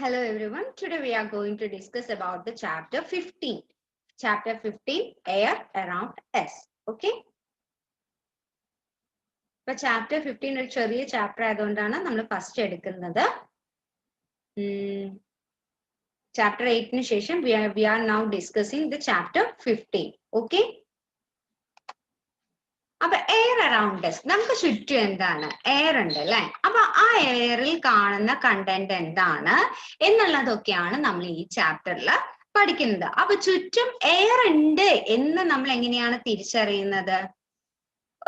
Hello everyone. Today we are going to discuss about the chapter 15. Chapter 15, Air Around Us. Okay. So chapter 15 ഒരു ചെറിയ chapter ആയതുകൊണ്ടാണ് നമ്മൾ first എടുക്കുന്നത്. Chapter 8 ശേഷം we are now discussing the chapter 15. Okay. അപ്പൊ air around us നമുക്ക് ചുറ്റും എന്താണ് എയർ ഉണ്ട് അല്ലെ. അപ്പൊ ആ എയറിൽ കാണുന്ന കണ്ടന്റ് എന്താണ് എന്നുള്ളതൊക്കെയാണ് നമ്മൾ ഈ ചാപ്റ്ററിൽ പഠിക്കുന്നത്. അപ്പൊ ചുറ്റും എയർ ഉണ്ട് എന്ന് നമ്മൾ എങ്ങനെയാണ് തിരിച്ചറിയുന്നത്?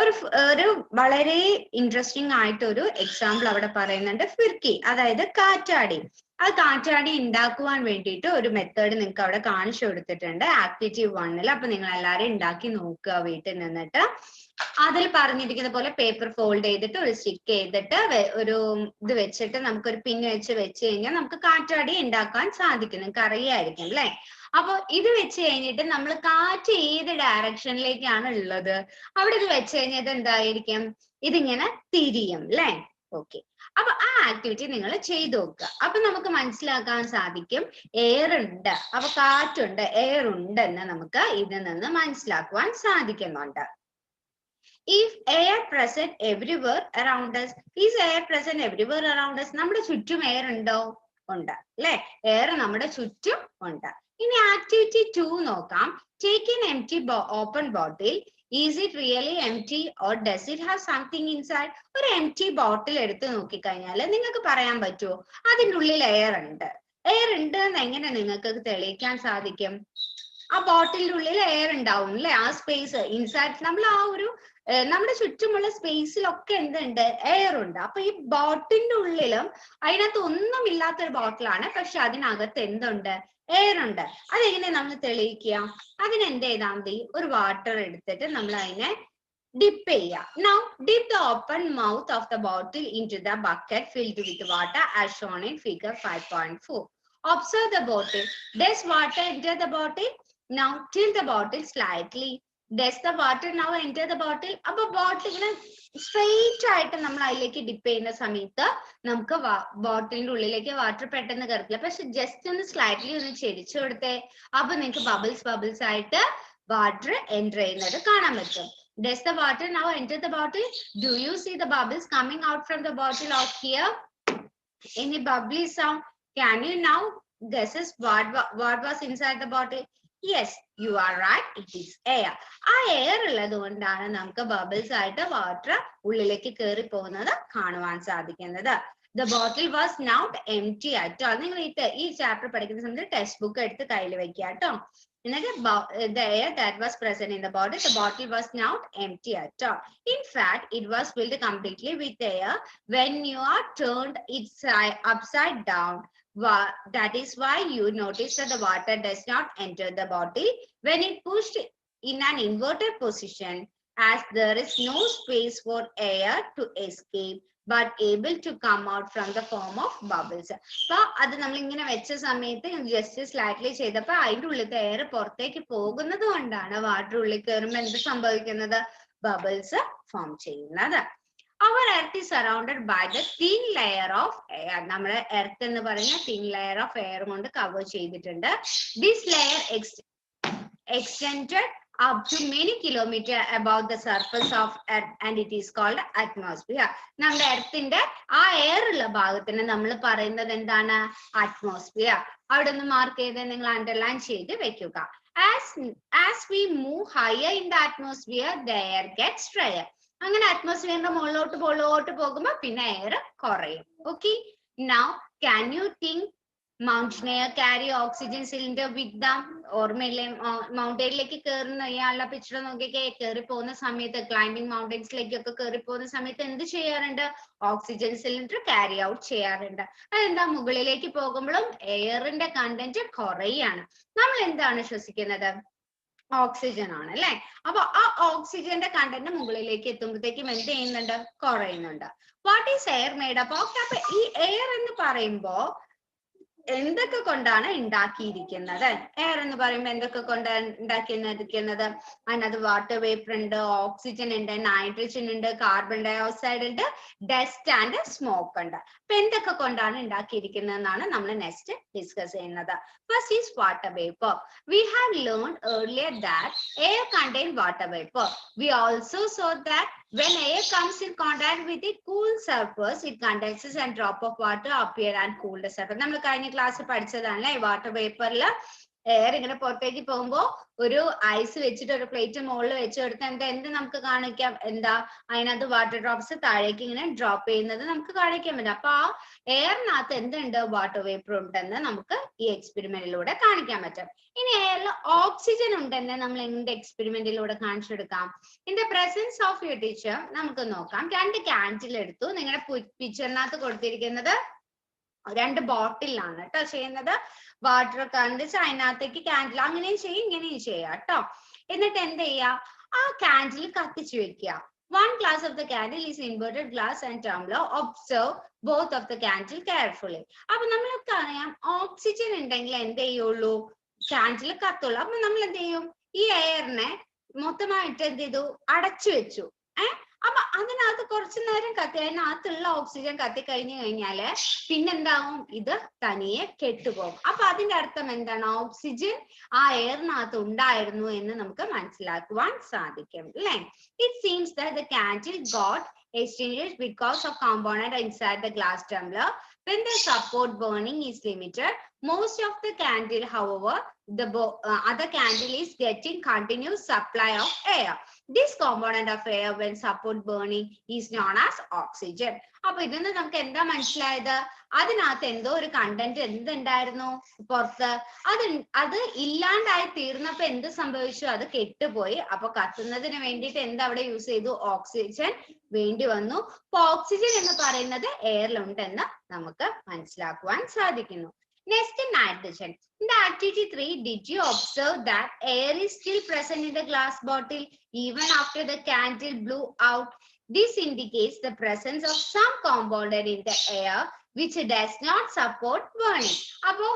ഒരു വളരെ ഇൻട്രസ്റ്റിംഗ് ആയിട്ട് ഒരു എക്സാമ്പിൾ അവിടെ പറയുന്നുണ്ട്. ഫിർക്കി, അതായത് കാറ്റാടി. ആ കാറ്റാടി ഉണ്ടാക്കുവാൻ വേണ്ടിയിട്ട് ഒരു മെത്തേഡ് നിങ്ങൾക്ക് അവിടെ കാണിച്ചു കൊടുത്തിട്ടുണ്ട് ആക്ടിവിറ്റി 1-ൽ. അപ്പൊ നിങ്ങൾ എല്ലാവരും ഉണ്ടാക്കി നോക്കുക വീട്ടിൽ നിന്നിട്ട്. അതിൽ പറഞ്ഞിരിക്കുന്ന പോലെ പേപ്പർ ഫോൾഡ് ചെയ്തിട്ട് ഒരു സ്റ്റിക്ക് ചെയ്തിട്ട് ഒരു ഇത് വെച്ചിട്ട് നമുക്കൊരു പിൻ വെച്ച് കഴിഞ്ഞാൽ നമുക്ക് കാറ്റാടി ഉണ്ടാക്കാൻ സാധിക്കും. നിങ്ങൾക്ക് അറിയായിരിക്കും അല്ലെ. അപ്പൊ ഇത് വെച്ച് കഴിഞ്ഞിട്ട് നമ്മൾ കാറ്റ് ഏത് ഡയറക്ഷനിലേക്കാണ് ഉള്ളത് അവിടെ ഇത് വെച്ച് കഴിഞ്ഞാൽ എന്തായിരിക്കും? ഇതിങ്ങനെ തിരിയും അല്ലെ. ഓക്കെ. അപ്പൊ ആ ആക്ടിവിറ്റി നിങ്ങൾ ചെയ്തു നോക്കുക. അപ്പൊ നമുക്ക് മനസ്സിലാക്കാൻ സാധിക്കും എയർ ഉണ്ട്, അപ്പൊ കാറ്റുണ്ട്, എയർ ഉണ്ടെന്ന് നമുക്ക് ഇതിൽ നിന്ന് മനസ്സിലാക്കുവാൻ സാധിക്കുന്നുണ്ട്. If air present everywhere around us, is air present everywhere around us? നമ്മുടെ ചുറ്റും എയർ ഉണ്ടോ? ഉണ്ട് അല്ലെ. എയർ നമ്മുടെ ചുറ്റും ഉണ്ട്. ഇനി ആക്ടിവിറ്റി 2 നോക്കാം. Take an empty open bottle. Is it really empty or does it have something inside? ഒരു empty bottle എടുത്ത് നോക്കിക്കഴിഞ്ഞാൽ നിങ്ങൾക്ക് പറയാൻ പറ്റുമോ അതിൻ്റെ ഉള്ളിൽ എയർ ഉണ്ട്? എയർ ഉണ്ട് എന്ന് എങ്ങനെ നിങ്ങൾക്ക് തെളിയിക്കാൻ സാധിക്കും? ആ ബോട്ടിലിന്റെ ഉള്ളിൽ എയർ ഉണ്ടാവും അല്ലെ. ആ സ്പേസ് ഇൻസൈഡ് നമ്മൾ ആ ഒരു നമ്മുടെ ചുറ്റുമുള്ള സ്പേസിലൊക്കെ എന്തുണ്ട്? എയർ ഉണ്ട്. അപ്പൊ ഈ ബോട്ടിലിന്റെ ഉള്ളിലും അതിനകത്ത് ഒന്നും ഇല്ലാത്തൊരു ബോട്ടിലാണ്, പക്ഷെ അതിനകത്ത് എന്തുണ്ട്? എയർ ഉണ്ട്. അതെങ്ങനെ നമ്മൾ തെളിയിക്കുക? അതിന് എന്ത് ചെയ്താൽ മതി? ഒരു വാട്ടർ എടുത്തിട്ട് നമ്മൾ അതിനെ ഡിപ്പ് ചെയ്യുക. Now dip the open mouth of the bottle into the bucket filled with water as shown in figure 5.4. Observe the bottle. Does water enter the bottle? Now tilt the bottle slightly. Does the water now enter the bottle? അപ്പൊ ബോട്ടിലിന് straight ആയിട്ട് നമ്മൾ അതിലേക്ക് dip ചെയ്യുന്ന സമയത്ത് നമുക്ക് ബോട്ടിലിന്റെ ഉള്ളിലേക്ക് water പെട്ടെന്ന് കയറില്ല. പക്ഷെ ജസ്റ്റ് ഒന്ന് സ്ലൈറ്റ്ലി ഒന്ന് ചെരിച്ചു കൊടുത്തേ, അപ്പൊ നിങ്ങൾക്ക് ബബിൾസ് ആയിട്ട് വാട്ടർ എൻ്റർ ചെയ്യുന്നത് കാണാൻ പറ്റും. Does the water now enter the bottle? Do you see the bubbles coming out from the bottle out here? Any bubbly sound? Can you now guess what was inside the bottle? Yes, you are right. It is air. ആ air ഉള്ളത് കൊണ്ടാണ് നമുക്ക് bubbles ആയിട്ട് water ഉള്ളിലേക്ക് കയറി പോകുന്നത് കാണുവാൻ സാധിക്കുന്നത്. The bottle was not empty at all. നിങ്ങൾ ഈ ചാപ്റ്റർ പഠിക്കുന്ന സമയത്ത് ടെക്സ്റ്റ് ബുക്ക് എടുത്ത് കയ്യിൽ വെക്കുക കേട്ടോ. എന്നിട്ട് the air that was present in the bottle was not empty at all. In fact, it was filled completely with air when you are turned it upside down. That is why you notice that the water does not enter the bottle when it pushed in an inverted position, as there is no space for air to escape but able to come out from the form of bubbles. അപ്പൊ അത് നമ്മൾ ഇങ്ങനെ വെച്ച സമയത്ത് just slightly ചെയ്തപ്പോ അതിന്റെ ഉള്ളിലത്തെ air പുറത്തേക്ക് പോകുന്നത് കൊണ്ടാണ് വാട്ടർ ഉള്ളിൽ കയറുമ്പോൾ എന്ത് സംഭവിക്കുന്നത്? ബബിൾസ് ഫോം ചെയ്യുന്നത്. Our earth is surrounded by the thin layer of air. നമ്മുടെ എർത്ത് എന്ന് പറഞ്ഞ thin layer of air കൊണ്ട് കവർ ചെയ്തിട്ടുണ്ട്. This layer extended up to many kilometers above the surface of earth and it is called atmosphere. നമ്മുടെ എർത്തിന്റെ ആ air ഉള്ള ഭാഗത്തിന് നമ്മൾ പറയുന്നത് എന്താണ്? അറ്റ്മോസ്ഫിയർ. അവിടെ ഒന്ന് മാർക്ക് ചെയ്ത് നിങ്ങൾ അണ്ടർലൈൻ ചെയ്ത് വെക്കുക. As we move higher in the atmosphere, the air gets drier. അങ്ങനെ അറ്റ്മോസ്ഫിയറിന്റെ മുകളിലോട്ട് പോകുമ്പോൾ പിന്നെ എയർ കുറയും. Okay. Now can you think mountaineer carry oxygen cylinder with them? ഓർമ്മയില്ലേ? മൗണ്ടൈനിലേക്ക് കയറുന്ന ഇയാളുടെ പിക്ചർ നോക്കിയൊക്കെ കയറി പോകുന്ന സമയത്ത് ക്ലൈംബിംഗ് മൗണ്ടൻസിലേക്കൊക്കെ കയറി പോകുന്ന സമയത്ത് എന്ത് ചെയ്യാറുണ്ട്? ഓക്സിജൻ സിലിണ്ടർ ക്യാരി ഔട്ട് ചെയ്യാറുണ്ട്. അതെന്താ? മുകളിലേക്ക് പോകുമ്പോഴും എയറിന്റെ കണ്ടന്റ് കുറയാണ്. നമ്മൾ എന്താണ് ശ്വസിക്കുന്നത്? ഓക്സിജൻ ആണ് അല്ലെ. അപ്പൊ ആ ഓക്സിജന്റെ കണ്ടന്റ് മുകളിലേക്ക് എത്തുമ്പോഴത്തേക്കും എന്ത് ചെയ്യുന്നുണ്ട്? കുറയുന്നുണ്ട്. What is air made up of? അപ്പൊ ഈ എയർ എന്ന് പറയുമ്പോ എന്തൊക്കെ കൊണ്ടാണ് ഉണ്ടാക്കിയിരിക്കുന്നത്? എയർ എന്ന് പറയുമ്പോൾ എന്തൊക്കെ കൊണ്ടാണ് ഉണ്ടാക്കിയിരിക്കുന്നത്? അതിനകത്ത് വാട്ടർ വേപ്പർ ഉണ്ട്, ഓക്സിജൻ ഉണ്ട്, നൈട്രജൻ ഉണ്ട്, കാർബൺ ഡൈ ഓക്സൈഡ് ഉണ്ട്, ഡസ്റ്റ് ആൻഡ് സ്മോക്ക് ഉണ്ട്. അപ്പൊ എന്തൊക്കെ കൊണ്ടാണ് ഉണ്ടാക്കിയിരിക്കുന്നത് എന്നാണ് നമ്മൾ നെക്സ്റ്റ് ഡിസ്കസ് ചെയ്യുന്നത്. First is water vapour. We have learned earlier that air contains water vapor. We also saw that when air comes in contact with a cool surface, it condenses and drop of water appear and cool the surface. നമ്മൾ കഴിഞ്ഞ class പഠിച്ചതാണ് water വേപ്പറിൽ air ഇങ്ങനെ പുറത്തേക്ക് പോകുമ്പോ ഒരു ice വെച്ചിട്ട് ഒരു plate മുകളിൽ വെച്ച് കൊടുത്താൽ എന്ത് നമുക്ക് കാണിക്കാം? എന്താ അതിനകത്ത് വാട്ടർ ഡ്രോപ്സ് താഴേക്ക് ഇങ്ങനെ ഡ്രോപ്പ് ചെയ്യുന്നത് നമുക്ക് കാണിക്കാൻ പറ്റും. അപ്പൊ ആ എയറിനകത്ത് എന്തുണ്ട്? വാട്ടർ വേപ്പർ ഉണ്ടെന്ന് നമുക്ക് ഈ എക്സ്പെരിമെന്റിലൂടെ കാണിക്കാൻ പറ്റും. ഇനി എയറിൽ ഓക്സിജൻ ഉണ്ടെന്ന് നമ്മൾ എന്ത് എക്സ്പെരിമെന്റിലൂടെ കാണിച്ചെടുക്കാം? In the presence of your teacher നമുക്ക് നോക്കാം. 2 ക്യാൻഡിൽ എടുത്തു. നിങ്ങളുടെ പിക്ചറിനകത്ത് കൊടുത്തിരിക്കുന്നത് 2 ബോട്ടിലാണ് കേട്ടോ ചെയ്യുന്നത്. വാട്ടർ കണ്ടിച്ച് അതിനകത്തേക്ക് ക്യാൻഡിൽ അങ്ങനെയും ചെയ്യും ഇങ്ങനെയും ചെയ്യാം കേട്ടോ. എന്നിട്ട് എന്ത് ചെയ്യാ? ആ ക്യാൻഡിൽ കത്തിച്ചു വെക്കുക. 1 glass of the candle is inverted glass and tumbler. Observe both of the candle carefully. അപ്പൊ നമ്മൾക്ക് അറിയാം ഓക്സിജൻ ഉണ്ടെങ്കിൽ എന്ത് ചെയ്യുള്ളൂ? ക്യാൻഡിൽ കത്തുള്ളൂ. അപ്പൊ നമ്മൾ എന്ത് ചെയ്യും? ഈ എയറിനെ മൊത്തമായിട്ട് എന്ത് ചെയ്തു? അടച്ചു വെച്ചു. അപ്പൊ അതിനകത്ത് കുറച്ചു നേരം കത്തി അതിനകത്തുള്ള ഓക്സിജൻ കത്തി കഴിഞ്ഞു കഴിഞ്ഞാല് പിന്നെന്താവും? ഇത് തനിയെ കെട്ടുപോകും. അപ്പൊ അതിന്റെ അർത്ഥം എന്താണ്? ഓക്സിജൻ ആ എയറിനകത്ത് ഉണ്ടായിരുന്നു എന്ന് നമുക്ക് മനസ്സിലാക്കുവാൻ സാധിക്കും അല്ലെ? It seems that the candle got extinguished because of component inside the glass tumbler. When the support burning is limited, most of the candle, however, the other candle is getting continuous supply of air. This component of air when support burning is known as oxygen. അപ്പൊ ഇതിന്ന് നമുക്ക് എന്താ മനസ്സിലായത്? അതിനകത്ത് എന്തോ ഒരു content എന്തുണ്ടായിരുന്നു പുറത്ത്? അത് ഇല്ലാണ്ടായി തീർന്നപ്പോ എന്ത് സംഭവിച്ചു? അത് കെട്ടുപോയി. അപ്പൊ കത്തുന്നതിന് വേണ്ടിയിട്ട് എന്താ അവിടെ യൂസ് ചെയ്തു? ഓക്സിജൻ വേണ്ടി വന്നു. അപ്പൊ ഓക്സിജൻ എന്ന് പറയുന്നത് എയറിലുണ്ടെന്ന് നമുക്ക് മനസ്സിലാക്കുവാൻ സാധിക്കുന്നു. Next, nitrogen. In the activity 3, did you observe that air is still present in the glass bottle even after the candle blew out? This indicates the presence of some component in the air which does not support burning. അപ്പോ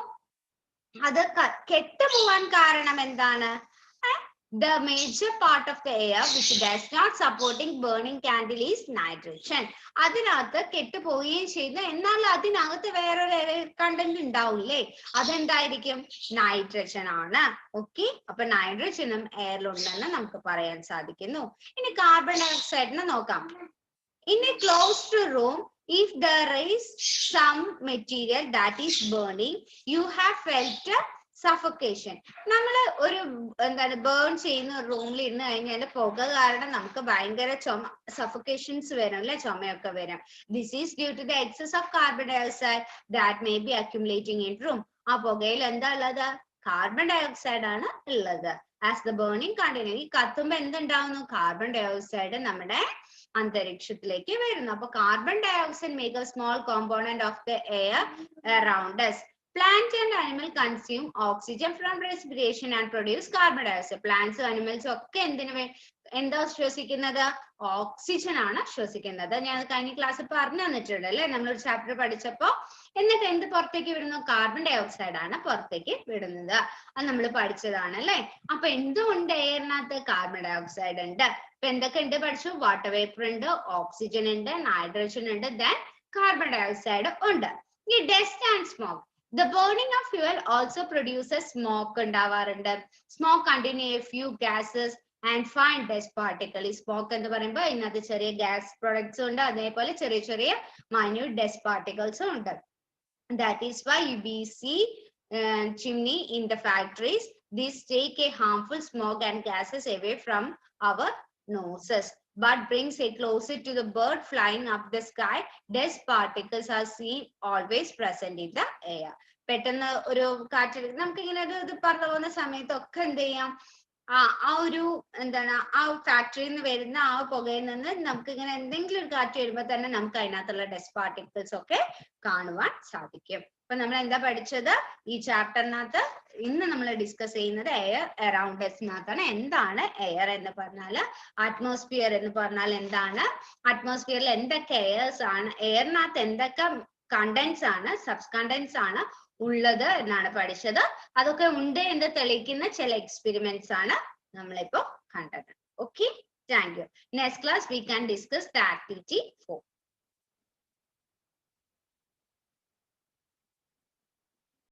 അത് കെട്ടുപോവാൻ കാരണം എന്താണ്? The major part of the air which does not supporting burning candle is nitrogen. അതിനകത്ത് കെട്ടുപോവുകയും ചെയ്യുന്നു. എന്നാൽ അതിനകത്ത് വേറൊരു content ഉണ്ടാവില്ലേ? അതെന്തായിരിക്കും? നൈട്രജൻ ആണ്. ഓക്കെ, അപ്പൊ നൈട്രജനും എയറിലുണ്ടെന്ന് നമുക്ക് പറയാൻ സാധിക്കുന്നു. ഇനി കാർബൺ ഡൈ ഓക്സൈഡിനെ നോക്കാം. In a closed room, if there is some material that is burning, you have felt suffocation. നമ്മൾ ഒരു ബേൺ ചെയ്യുന്ന റൂമിൽ ഇരുന്ന് കഴിഞ്ഞാൽ പുക കാരണം നമുക്ക് ഭയങ്കര സഫോക്കേഷൻസ് വരും അല്ലെ? ചുമയൊക്കെ വരും. This is due to the excess of carbon dioxide that may be accumulating in room. ആ പുകയിൽ എന്താ ഉള്ളത്? കാർബൺ ഡൈ ഓക്സൈഡ് ആണ് ഉള്ളത്. ആസ് ദ ബേണിംഗ് കണ്ടിന്യൂ, ഈ കത്തുമ്പോ എന്തുണ്ടാവുന്നു? കാർബൺ ഡൈ ഓക്സൈഡ് നമ്മുടെ അന്തരീക്ഷത്തിലേക്ക് വരുന്നു. അപ്പൊ carbon dioxide make a small component of the air around us. Plants and animals consume oxygen from respiration and produce carbon dioxide. Plants and animals ഒക്കെ എന്താ ശ്വസിക്കുന്നത്? Oxygen ആണ് ശ്വസിക്കുന്നത്. ഞാൻ കഴിഞ്ഞ ക്ലാസ്സിൽ പറഞ്ഞു തന്നിട്ടുണ്ട് അല്ലെ? നമ്മളൊരു ചാപ്റ്റർ പഠിച്ചപ്പോ. എന്നിട്ട് എന്ത് പുറത്തേക്ക് വിടുന്നു? കാർബൺ ഡൈ ഓക്സൈഡ് ആണ് പുറത്തേക്ക് വിടുന്നത്. അത് നമ്മൾ പഠിച്ചതാണ് അല്ലെ? അപ്പൊ എന്തുകൊണ്ട് എയറിനകത്ത്? കാർബൺ ഡൈ ഓക്സൈഡ് ഉണ്ട്. അപ്പൊ എന്തൊക്കെ ഉണ്ട് പഠിച്ചു? വാട്ടർ വേപ്പർ ഉണ്ട്, ഓക്സിജൻ ഉണ്ട്, നൈട്രജൻ ഉണ്ട്, ദെൻ കാർബൺ ഡൈ ഓക്സൈഡ് ഉണ്ട്. ഈ dust and smoke. The burning of fuel also produces smoke ഉണ്ടാവാറുണ്ട്. Smoke contains a few gases and fine dust particles. Smoke എന്ന് പറയുമ്പോൾ ഇതിനകത്ത് ചെറിയ ഗ്യാസ് പ്രൊഡക്ട്സ് ഉണ്ട്, അതേപോലെ ചെറിയ ചെറിയ minute dust particles ഉണ്ട്. That is why we see chimney in the factories. These take a harmful smoke and gases away from our noses, but brings it closer to the bird flying up the sky. Dust particles are seen always present in the air. പെട്ടെന്ന് ഒരു കാറ്റെടുത്ത് നമുക്ക് ഇങ്ങനെ ഇത് പറന്നു പോകുന്ന സമയത്തൊക്കെ എന്ത് ചെയ്യാം? ആ ഒരു ആ ഫാക്ടറിയിൽ നിന്ന് വരുന്ന ആ പുകയിൽ നിന്ന് നമുക്ക് ഇങ്ങനെ എന്തെങ്കിലും ഒരു കാറ്റ് വരുമ്പോൾ തന്നെ നമുക്ക് അതിനകത്തുള്ള ഡസ്റ്റ് പാർട്ടിക്കിൾസ് ഒക്കെ കാണുവാൻ സാധിക്കും. അപ്പൊ നമ്മൾ എന്താ പഠിച്ചത്? ഈ ചാപ്റ്ററിനകത്ത് ഇന്ന് നമ്മൾ ഡിസ്കസ് ചെയ്യുന്നത് എയർ അറൗണ്ട് എസിനകത്താണ്. എന്താണ് എയർ എന്ന് പറഞ്ഞാൽ? അറ്റ്മോസ്ഫിയർ എന്ന് പറഞ്ഞാൽ എന്താണ്? അറ്റ്മോസ്ഫിയറിൽ എന്തൊക്കെ എയർസ് ആണ്? എയറിനകത്ത് എന്തൊക്കെ കണ്ടന്റ്സ് ആണ്, സബ്സ് കണ്ടന്റ്സ് ആണ് ഉള്ളത് എന്നാണ് പഠിച്ചത്. അതൊക്കെ ഉണ്ട് എന്ന് തെളിയിക്കുന്ന ചില എക്സ്പെരിമെന്റ്സ് ആണ് നമ്മളിപ്പോ കണ്ടത്. Okay, thank you. Next class we can discuss the activity 4.